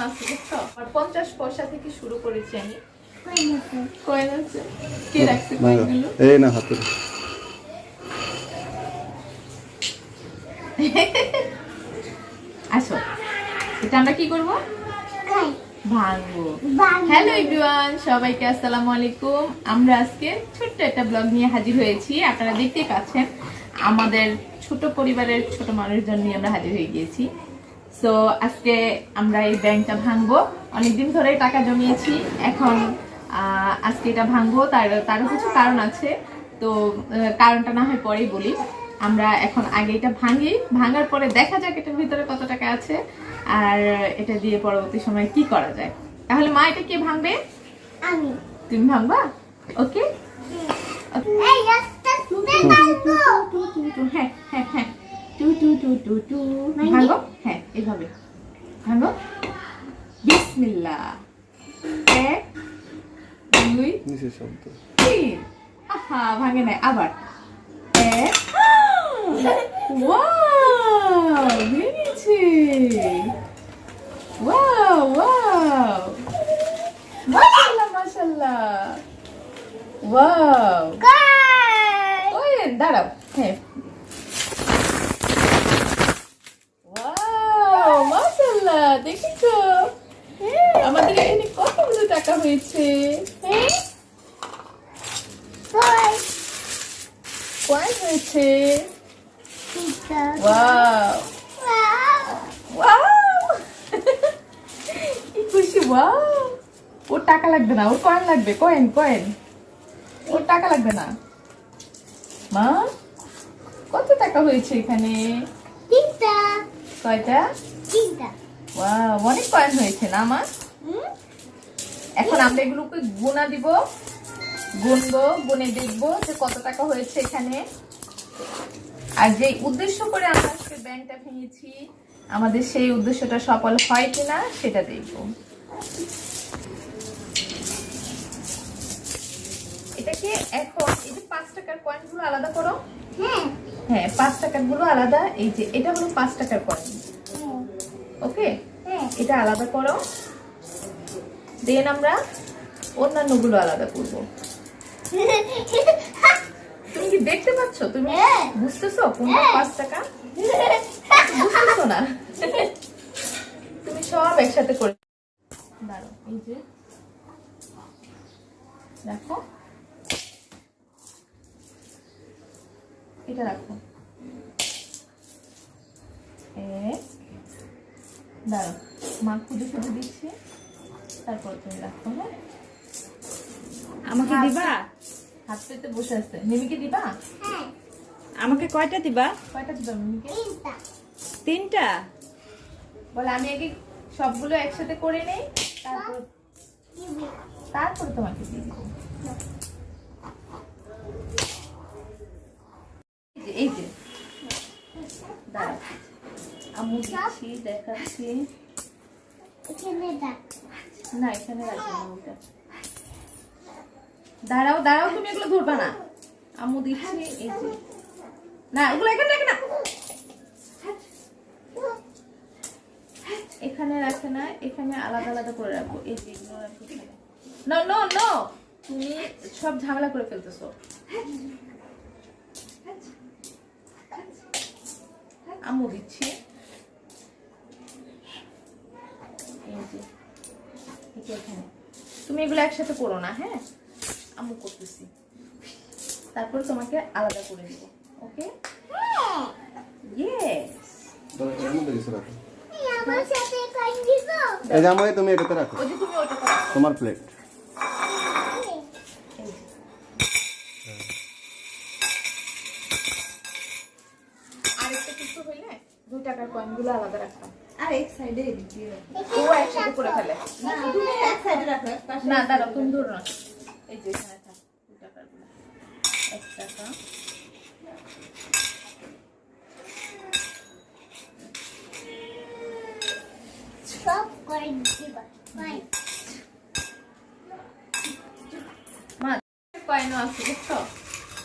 আছে বুঝছো? আর 50 পয়সা থেকে শুরু করেছি আমি। কয়েন আছে কে রাখছে কয়েনগুলো? এই না হাতে আসো, এটা আমরা কি করবো? ভাঙবো। হ্যালো এভরিওয়ান, সবাইকে আসসালামু আলাইকুম। আমরা আজকে ছোট্ট একটা ব্লগ নিয়ে হাজির হয়েছি। আপনারা দেখতেই পাচ্ছেন আমাদের ছোট পরিবারের ছোট মানুষজন নিয়ে আমরা হাজির হয়ে গিয়েছি। সো আজকে আমরা এই ব্যাংকটা ভাঙবো। অনেকদিন ধরে টাকা জমিয়েছি, এখন আজকে এটা ভাঙবো। তারও কিছু কারণ আছে, তো কারণটা না হয় পরেই বলি। আমরা এখন আগে এটা ভাঙি, ভাঙার পরে দেখা যাক এটার ভিতরে কত টাকা আছে আর এটা দিয়ে পরবর্তী সময় কি করা যায়। তাহলে মা, এটা কে ভাঙবে? আমি। তুমি ভাঙবা? ওকে। এই রাস্তা ভাঙবো। হ্যাঁ হ্যাঁ হ্যাঁ, টু টু টু টু টু ভাঙো। হ্যাঁ, এইভাবে ভাঙো। বিসমিল্লাহ। 1 2 নিচে শব্দ 3। আহা, ভাঙে নাই। আবার 1। ওয়াও, ভেঙেছে। ওয়াও ওয়াও, মাশাআল্লাহ মাশাআল্লাহ। ওয়াও, ওই দাঁড়াও। হ্যাঁ, ওয়াও মাশাআল্লাহ, দেখেছো আমাদের এখানে কতগুলো টাকা হয়েছে? কয়েন হয়েছে। ওয়াও ওয়াও, কি খুশি। ওয়াও, ওর টাকা লাগবে না, ওর কয়েন লাগবে। কয়েন কয়েন, ওর টাকা লাগবে না। মা, কত টাকা হয়েছে এখানে? কয়টা? ওয়াও, অনেক কয়েন হয়েছে না মা? এখন আমরা এগুলোকে গুণা দিব, গুনবো, গুনে দেখবো যে কত টাকা হয়েছে এখানে। আর যে উদ্দেশ্য করে আমরা আজকে ব্যাংকটা ভেঙেছি, আমাদের সেই উদ্দেশ্যটা সফল হয় কিনা সেটা দেখবো। এটাকে এখন এই যে 5 টাকার কয়েনগুলো আলাদা করো। হ্যাঁ, 5 টাকার গুলো আলাদা। এই যে এটা হলো 5 টাকার কয়েন। ওকে, এটা আলাদা করো। দেন আমরা অন্যান্য গুলো আলাদা করবো। তুমি কি দেখতে পাচ্ছ? তুমি বুঝতেছো কোনটা 5 টাকা? বুঝতেছো না? তুমি সব একসাথে করে দাঁড়াও। এই যে দেখো, এটা রাখো। দাঁড়াও, মা খুঁজে খুঁজে দিচ্ছি, তারপর তুমি রাখো। হ্যাঁ, আমাকে দিবা? হাত পেতে বসে আছে। মিমিকে দিবা? আমাকে কয়টা দিবা? কয়টা দিবা মিমিকে? 3টা। বলে আমি আগে সবগুলো একসাথে করে নেই, তারপর তোমাকে দিয়ে দিব। এই যে দাঁড়াও, আমি দিচ্ছি, দেখাচ্ছি। না, এখানে রাখবো না, ওটা। দাঁড়াও দাঁড়াও, তুমি এগুলো ধরবা না। আম্মু দিচ্ছি। এই যে না, ওগুলো এখানে রাখে না, এখানে রাখে না, এখানে আলাদা আলাদা করে রাখবো। এই যে এগুলো রাখবো এখানে। নো নো নো, তুমি সব ঝামেলা করে ফেলতেছো। আম্মু দিচ্ছি। এই যে এটা এখানে। তুমি এগুলো একসাথে করো না। হ্যাঁ, আম্মু করতেছি, তারপর তোমাকে আলাদা করে দেব। ওকে? ইয়েস। এই জামাই তুমি এটাতে রাখো, ওই যে তুমি ওটা করো। তোমার প্লেট। আরেকটা কিছু হইলে 2 টাকার কয়েনগুলো আলাদা রাখতাম। আর এক সাইডে দিয়ে ও একসাথে করে ফেলে। না, তুমি এক সাইডে রাখো। না দাঁড়াও, তুমি ধরো না। এই যে এখানে থাক 2 টাকার গুলো। 1 টাকা, সব করে দিবা। মা কয়েনও আছে বুঝছো,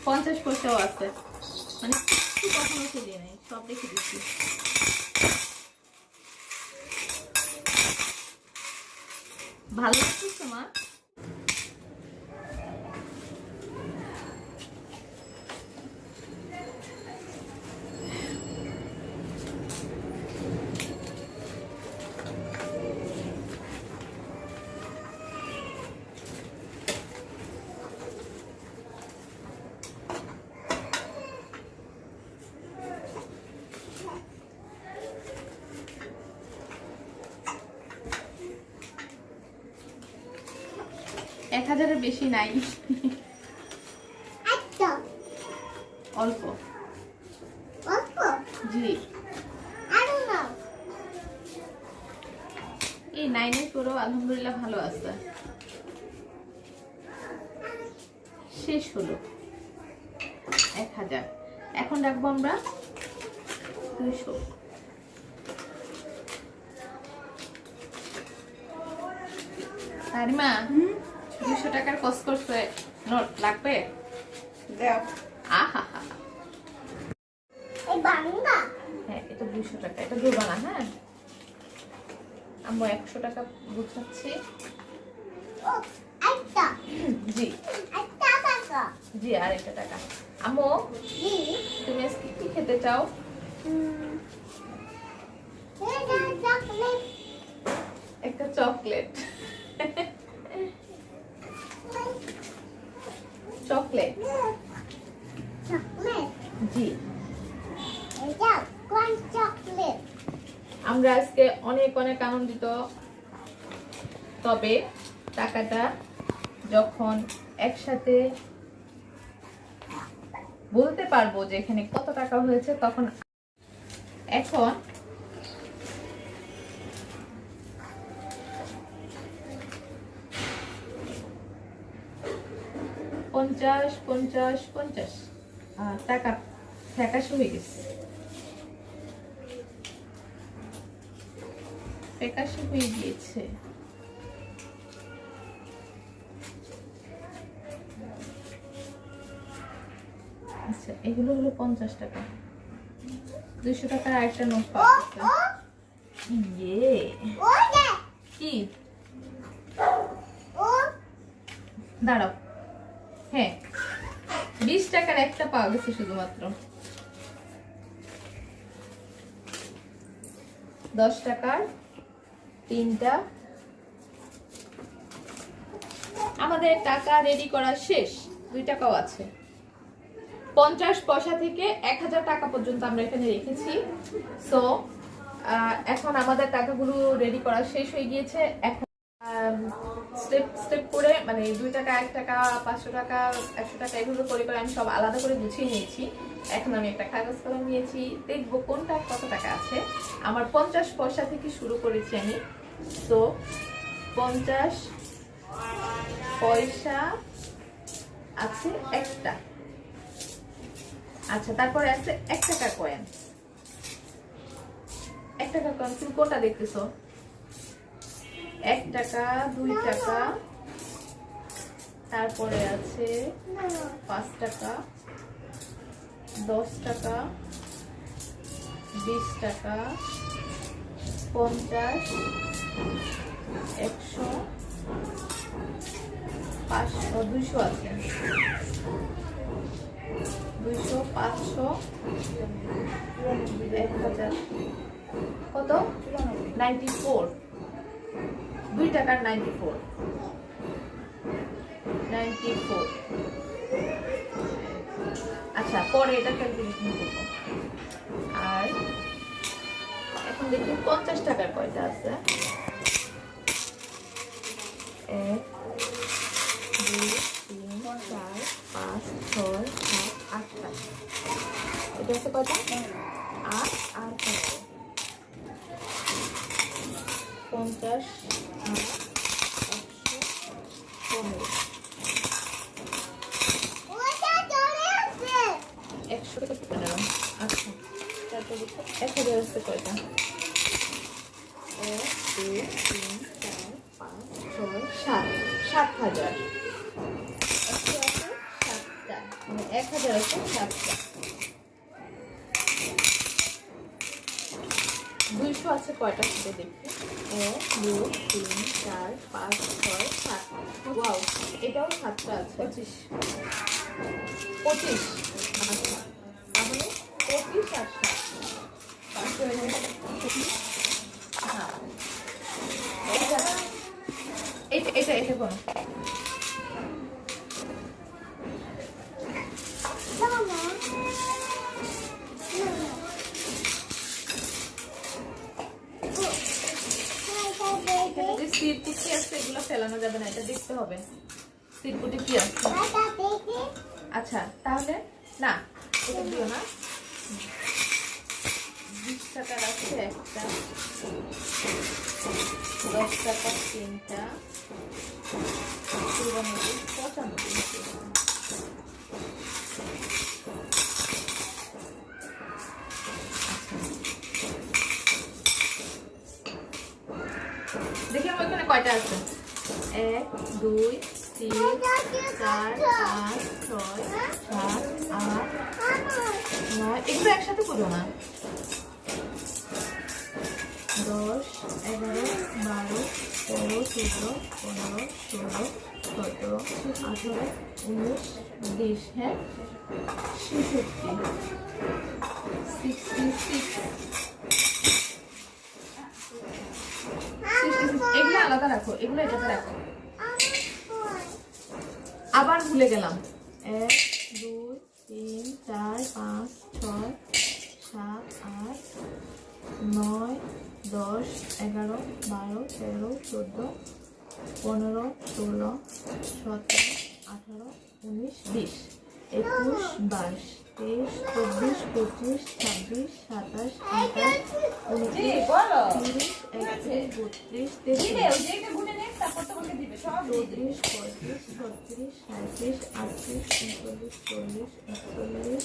50 পয়সাও আছে, মানে কিছু কখনো ফেলিয়ে নেই, সব রেখে দিচ্ছি। ভালো লাগছে মা? এক হাজারের বেশি নাই, একটা অল্প। অল্প জি, আরো না এই 9 করেও আলহামদুলিল্লাহ ভালো আছে। শেষ হলো 1000। এখন রাখবো আমরা 200। তারিমা 200 টাকার কসকস নোট লাগবে? দাও। আহা হা, এই বাংলা হ্যাঁ এটা 200 টাকা, এটা দেবো না। হ্যাঁ আমি 100 টাকা বুঝাচ্ছি। ও একটা জি একটা টাকা জি, আর একটা টাকা। আমো জি তুমি আজকে কি খেতে চাও? এটা চকলেট একটা চকলেট। চকলেট চকলেট জি। এটা কোন চকলেট আমরা আজকে অনেক অনেক আনন্দিত, তবে টাকাটা যখন একসাথে বলতে পারবো যে এখানে কত টাকা হয়েছে তখন। এখন পঞ্চাশ 50 টাকা ফ্যাকাশে হয়ে গেছে, ফ্যাকাশে হয়ে গিয়েছে। আচ্ছা এগুলো হলো 50 টাকা। 200 টাকার আরেকটা নোট পাওয়া গেছে। ইয়ে ও দে কি? ও দাঁড়াও, হ্যাঁ 20 টাকার একটা পাওয়া গেছে শুধুমাত্র। 10 টাকার 3টা। আমাদের টাকা রেডি করা শেষ। 2 টাকাও আছে। 50 পয়সা থেকে 1000 টাকা পর্যন্ত আমরা এখানে রেখেছি। সো এখন আমাদের টাকাগুলো রেডি করা শেষ হয়ে গিয়েছে। এখন স্টেপ স্টেপ করে মানে 2 টাকা 1 টাকা 500 টাকা 100 টাকা এগুলো করে করে আমি সব আলাদা করে গুছিয়ে নিয়েছি। এখন আমি একটা কাগজ কলম নিয়েছি, দেখবো কোনটা কত টাকা আছে। আমার 50 পয়সা থেকে শুরু করেছি আমি। তো 50 পয়সা আছে একটা। আচ্ছা তারপরে আছে 1 টাকা কয়েন। 1 টাকা কয়েন তুমি কোনটা দেখতেছো? 1 টাকা 2 টাকা, তারপরে আছে 5 টাকা 10 টাকা 20 টাকা 50 100 500 200 আছে। 200 500 1000 কত? 94। 2 টাকার 94। আচ্ছা পরে এটা ক্যালকুলেশন করবো। আর এখন দেখি 50 টাকার কয়টা আছে। 1 2 3 4 5 6 7 8টা। এটা হচ্ছে কয়টা? 8 আর 15। 50 100 ওটা চলে আসছে 100 টাকা 15। আচ্ছা তারপরে 1000 আছে কয়টা? 1 2 3 4 5 6 7 7000। 100 আছে 7টা, মানে 1000 আছে 7টা। 200 আছে কয়টা সেটা দেখি। 1 2 3 4 5 6 7 ওয়াও এটাও 7টা আছে 25 আচ্ছা তাহলে 25 আর 7 হ্যাঁ এটা করো Mama. এখানে যে সিটপুট কি আছে এগুলো ফেলানো যাবে না, এটা দেখতে হবে সিটপুটে কি আছে। আচ্ছা তাহলে না এটা দিও না, 20 টাকার আছে একটা, 10 টাকা 3টা, 95 দেখি আমার এখানে কয়টা আছে 1 2 3 4 5 6 7 8 9 এগুলো একসাথে করো না 10 11 12 13 14 15 16 17 18 19 20 হ্যাঁ 66 এগুলো আলাদা রাখো, এগুলো এটাতে রাখো। আবার ভুলে গেলাম 1 2 3 4 5 6 7 8 9 10 11 12 13 14 15 16 17 18 19 20 21 22 23 24 25 26 27 28 29 বলো 30 31 32 33 দিবে ওই যে এটা গুনে নে তারপর তোমাকে দিবে সব দিয়ে দিবে 34 35 36 37 38 39 40 41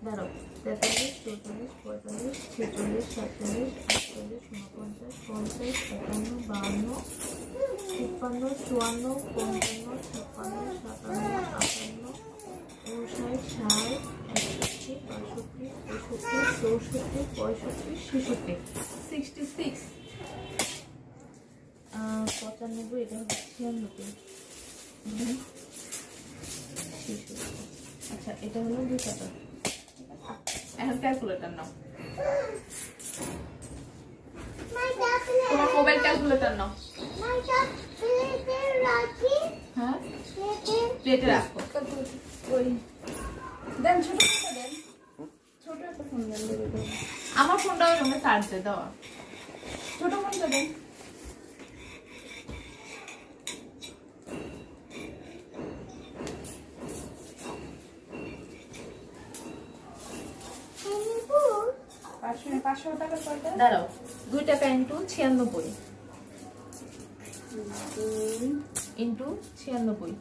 দাঁড়াও 43 44 45 46 47 48 49 50 51 52 53 54 55 56 57 58 59 60 61 62 63 64 65 96 এটা হচ্ছে 96 আচ্ছা এটা হলো 2 টাকা। এখন ক্যালকুলেটর নাও, তোমার মোবাইল ক্যালকুলেটর নাও। হ্যাঁ প্লেটে রাখো। ওই দেন ছোট একটা দেন ছোট একটা ফোন দেন দেবে আমার ফোনটা ওই রুমে চার্জে দেওয়া। ছোট ফোনটা দেন পাঁচশো টাকা কয়টা দাঁড়াও 2 টাকা ইন্টু 96 ইন্টু 96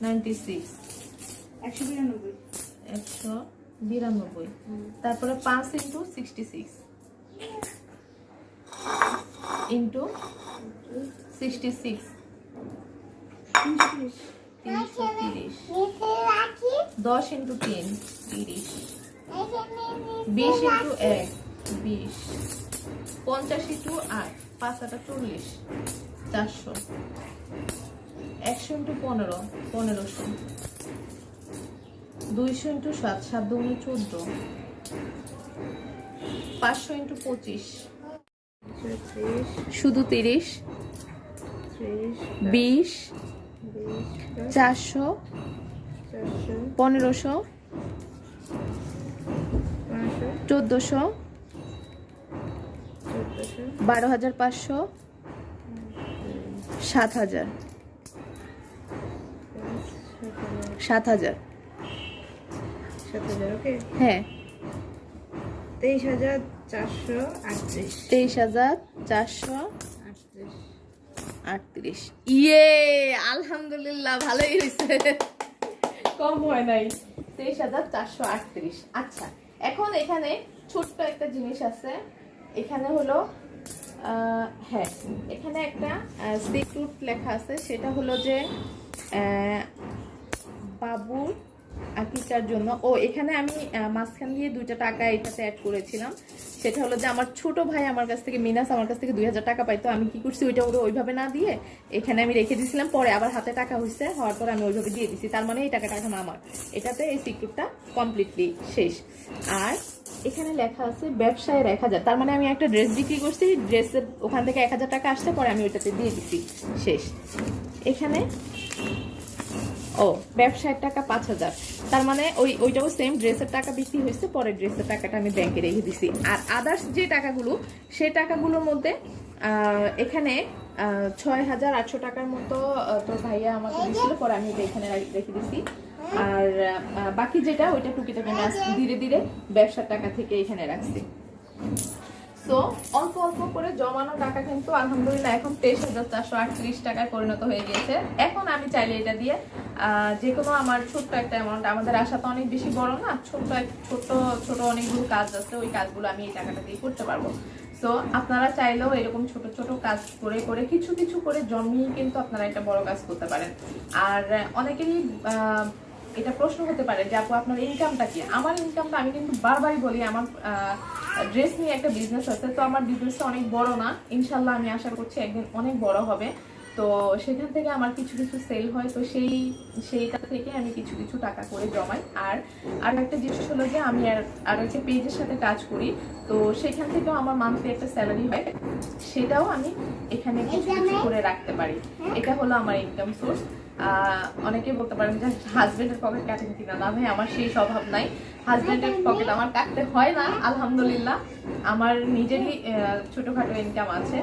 96 192 192 তারপরে 5 into 66 into 66 330 10 into 3 30 20 into 1 20 50 into 8 5 8 40 400 100 into 15 1500 200 into 7 7 দুগুণে 14 500 ইন্টু 25 শুধু 30 20 400 1500 1400 12,500 7,000 7,000 7,000 ওকে হ্যাঁ 23,438 23,438 ইয়ে আলহামদুলিল্লাহ ভালোই হয়েছে, কম হয় নাই 23,438। আচ্ছা এখন এখানে ছোট্ট একটা জিনিস আছে, এখানে হলো হ্যাঁ এখানে একটা সিক্রেট লেখা আছে, সেটা হলো যে বাবুর আকিকার জন্য এখানে আমি মাঝখান দিয়ে 2টা টাকা এটাতে অ্যাড করেছিলাম। সেটা হলো যে আমার ছোট ভাই আমার কাছ থেকে, মিনাস আমার কাছ থেকে 2000 টাকা পাইতো। আমি কি করছি, ওইটা ওইভাবে না দিয়ে এখানে আমি রেখে দিয়েছিলাম। পরে আবার হাতে টাকা হওয়ার পর আমি ওইভাবে দিয়ে দিছি। তার মানে এই টাকাটা এখন আমার। এটাতে এই সিক্রেটটা কমপ্লিটলি শেষ। আর এখানে লেখা আছে ব্যবসায় 1000। তার মানে আমি একটা ড্রেস বিক্রি করছি, ড্রেসের ওখান থেকে 1000 টাকা আসছে, পরে আমি ওইটাতে দিয়ে দিছি, শেষ। এখানে ব্যবসায়ের টাকা 5000। তার মানে ওইটাও সেম, ড্রেসের টাকা বিক্রি হয়েছে, পরে ড্রেসের টাকাটা আমি ব্যাংকে রেখে দিছি। আর আদার্স যে টাকাগুলো, সেই টাকাগুলোর মধ্যে এখানে 6800 টাকার মতো তোর ভাইয়া আমাকে দিয়েছিল, পরে আমি এটা এখানে রেখে দিছি। আর বাকি যেটা ওইটা টুকিটাকি আমি ধীরে ধীরে ব্যবসার টাকা থেকে এখানে রাখছি। সো অল্প অল্প করে জমানো টাকা কিন্তু আলহামদুলিল্লাহ এখন 23,438 টাকায় পরিণত হয়ে গিয়েছে। এখন আমি চাইলে এটা দিয়ে যে কোনো আমার ছোট্ট একটা অ্যামাউন্ট, আমাদের আশা তো অনেক বেশি বড় না, ছোট ছোট অনেকগুলো কাজ আছে, ওই কাজগুলো আমি এই টাকাটা দিয়ে করতে পারবো। সো আপনারা চাইলেও এরকম ছোট ছোট কাজ করে করে কিছু কিছু করে জমিয়ে কিন্তু আপনারা একটা বড় কাজ করতে পারেন। আর অনেকেরই এটা প্রশ্ন হতে পারে যে আপু আপনার ইনকামটা কি? আমার ইনকামটা, আমি কিন্তু বারবারই বলি, আমার ড্রেস নিয়ে একটা বিজনেস আছে। তো আমার বিজনেসটা অনেক বড় না, ইনশাল্লাহ আমি আশা করছি একদিন অনেক বড় হবে। তো সেখান থেকে আমার কিছু কিছু সেল হয়, তো সেইটা থেকে আমি কিছু কিছু টাকা করে জমাই। আর একটা জিনিস হলো যে আমি আর একটা পেজের সাথে কাজ করি, তো সেখান থেকেও আমার মান্থলি একটা স্যালারি হয়, সেটাও আমি এখানে কিছু কিছু করে রাখতে পারি। এটা হলো আমার ইনকাম সোর্স। অনেকে বলতে পারেন যে হাজবেন্ডের পকেট কাটেন কিনা, না ভাই আমার সেই স্বভাব নাই। হাজবেন্ডের পকেট আমার কাটতে হয় না, আলহামদুলিল্লাহ। আমার নিজেরই ছোটখাটো ইনকাম আছে।